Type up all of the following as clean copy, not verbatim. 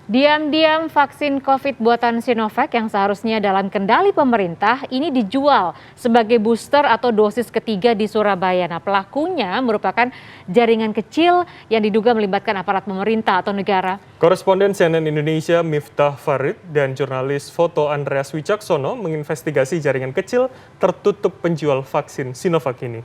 Diam-diam vaksin COVID buatan Sinovac yang seharusnya dalam kendali pemerintah ini dijual sebagai booster atau dosis ketiga di Surabaya. Nah, pelakunya merupakan jaringan kecil yang diduga melibatkan aparat pemerintah atau negara. Koresponden CNN Indonesia Miftah Farid dan jurnalis foto Andreas Wicaksono menginvestigasi jaringan kecil tertutup penjual vaksin Sinovac ini.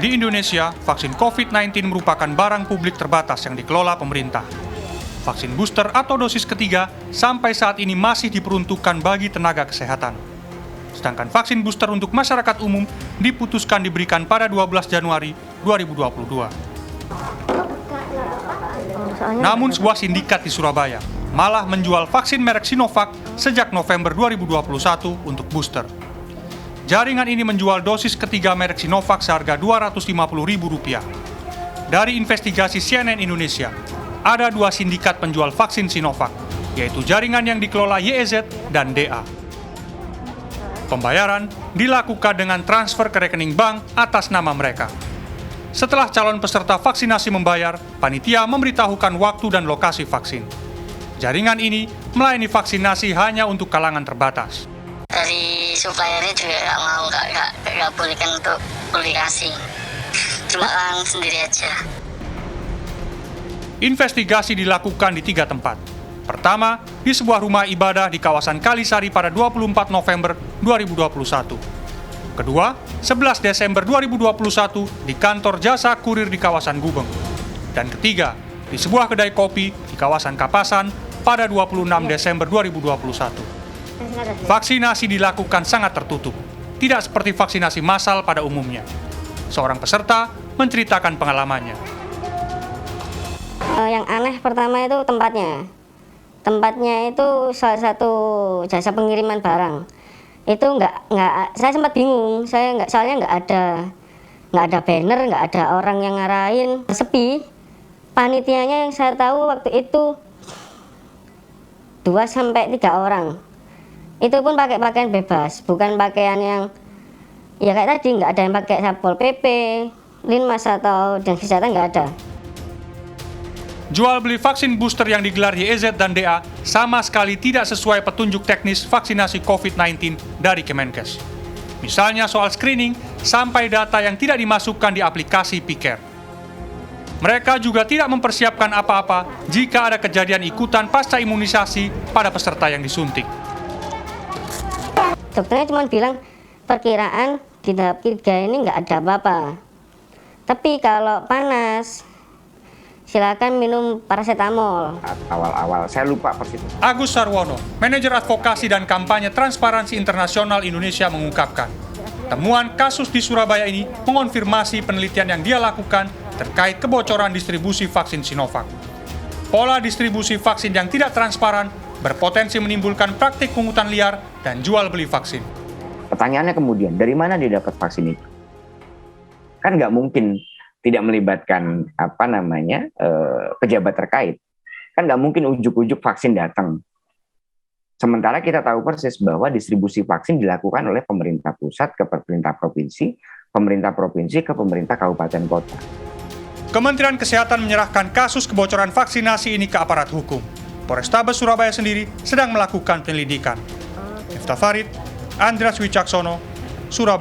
Di Indonesia, vaksin COVID-19 merupakan barang publik terbatas yang dikelola pemerintah. Vaksin booster atau dosis ketiga sampai saat ini masih diperuntukkan bagi tenaga kesehatan. Sedangkan vaksin booster untuk masyarakat umum diputuskan diberikan pada 12 Januari 2022. Namun sebuah sindikat di Surabaya malah menjual vaksin merek Sinovac sejak November 2021 untuk booster. Jaringan ini menjual dosis ketiga merek Sinovac seharga Rp250.000. Dari investigasi CNN Indonesia, ada dua sindikat penjual vaksin Sinovac, yaitu jaringan yang dikelola YEZ dan DA. Pembayaran dilakukan dengan transfer ke rekening bank atas nama mereka. Setelah calon peserta vaksinasi membayar, panitia memberitahukan waktu dan lokasi vaksin. Jaringan ini melayani vaksinasi hanya untuk kalangan terbatas. Dari suppliernya juga nggak bolehkan untuk publikasi, cuma orang sendiri aja. Investigasi dilakukan di 3 tempat. Pertama, di sebuah rumah ibadah di kawasan Kalisari pada 24 November 2021. Kedua, 11 Desember 2021 di kantor jasa kurir di kawasan Gubeng. Dan ketiga, di sebuah kedai kopi di kawasan Kapasan pada 26 Desember 2021. Vaksinasi dilakukan sangat tertutup, tidak seperti vaksinasi massal pada umumnya. Seorang peserta menceritakan pengalamannya. Yang aneh pertama itu tempatnya. Tempatnya itu salah satu jasa pengiriman barang. Itu saya sempat bingung. Soalnya nggak ada banner, nggak ada orang yang ngarahin, sepi. Panitianya yang saya tahu waktu itu 2-3 orang. Itu pun pakai pakaian bebas, bukan pakaian yang ya kayak tadi, nggak ada yang pakai Satpol PP, Linmas atau dan kesehatan, nggak ada. Jual beli vaksin booster yang digelar YEZ dan DA sama sekali tidak sesuai petunjuk teknis vaksinasi COVID-19 dari Kemenkes. Misalnya soal screening sampai data yang tidak dimasukkan di aplikasi Piker. Mereka juga tidak mempersiapkan apa-apa jika ada kejadian ikutan pasca imunisasi pada peserta yang disuntik. Dokternya cuma bilang perkiraan di tahap 3 ini nggak ada apa-apa. Tapi kalau panas, silakan minum paracetamol. Awal-awal saya lupa persis. Agus Sarwono, manajer advokasi dan kampanye Transparansi Internasional Indonesia mengungkapkan, temuan kasus di Surabaya ini mengonfirmasi penelitian yang dia lakukan terkait kebocoran distribusi vaksin Sinovac. Pola distribusi vaksin yang tidak transparan berpotensi menimbulkan praktik pungutan liar dan jual beli vaksin. Pertanyaannya kemudian, dari mana dia dapat vaksin itu? Kan nggak mungkin tidak melibatkan pejabat terkait. Kan nggak mungkin ujuk-ujuk vaksin datang. Sementara kita tahu persis bahwa distribusi vaksin dilakukan oleh pemerintah pusat ke pemerintah provinsi ke pemerintah kabupaten kota. Kementerian Kesehatan menyerahkan kasus kebocoran vaksinasi ini ke aparat hukum. Polrestabes Surabaya sendiri sedang melakukan penyelidikan. Miftah Farid, Andreas Wicaksono, Surabaya.